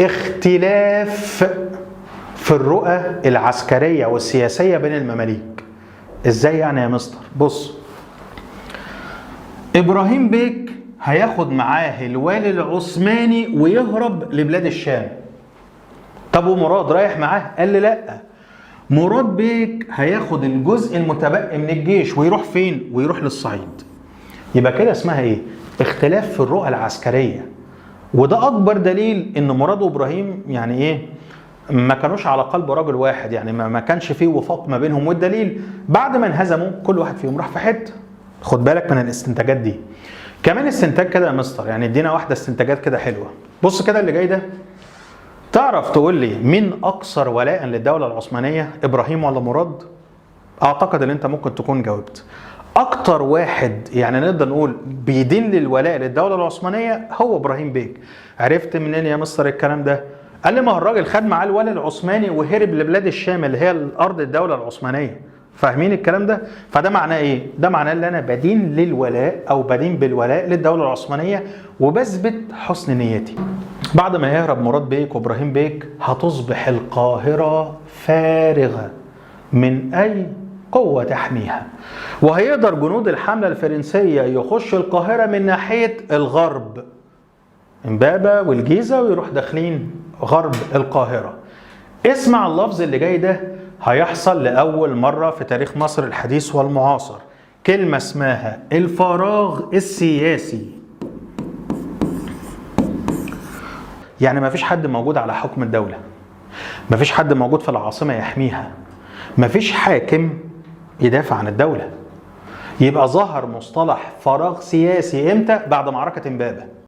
اختلاف في الرؤى العسكرية والسياسية بين المماليك. ازاي يعني يا مستر؟ بص، ابراهيم بيك هياخد معاه الوالي العثماني ويهرب لبلاد الشام. طب ومراد رايح معاه؟ قال لي لا، مراد بيك هياخد الجزء المتبقي من الجيش ويروح فين؟ ويروح للصعيد. يبقى كده اسمها ايه؟ اختلاف في الرؤى العسكرية. وده اكبر دليل ان مراد وابراهيم يعني ايه؟ ما كانوش على قلب رجل واحد، يعني ما كانش فيه وفاق ما بينهم. والدليل بعد ما انهزموا كل واحد فيهم راح في حته. خد بالك من الاستنتاجات دي. كمان استنتاج كده يا مستر، يعني ادينا واحده استنتاجات كده حلوه. بص كده اللي جاي ده، تعرف تقول لي مين اكثر ولاء للدوله العثمانيه، ابراهيم ولا مراد؟ اعتقد ان انت ممكن تكون جاوبت. اكتر واحد يعني نقدر نقول بيدين للولاء للدوله العثمانيه هو ابراهيم بيك. عرفت منين يا مستر الكلام ده؟ قال لي ما هو الراجل خد معاه الوالي العثماني وهرب لبلاد الشام اللي هي الارض الدوله العثمانيه. فاهمين الكلام ده؟ فده معناه ايه؟ ده معناه ان انا بدين للولاء او بدين بالولاء للدوله العثمانيه وبثبت حسن نيتي. بعد ما يهرب مراد بيك وابراهيم بيك هتصبح القاهره فارغه من اي قوة تحميها، وهيقدر جنود الحملة الفرنسية يخش القاهرة من ناحية الغرب، امبابة والجيزة، ويروح داخلين غرب القاهرة. اسمع اللفظ اللي جاي ده، هيحصل لأول مرة في تاريخ مصر الحديث والمعاصر كلمة اسمها الفراغ السياسي. يعني ما فيش حد موجود على حكم الدولة، ما فيش حد موجود في العاصمة يحميها، ما فيش حاكم يدافع عن الدولة. يبقى ظهر مصطلح فراغ سياسي امتى؟ بعد معركة امبابة.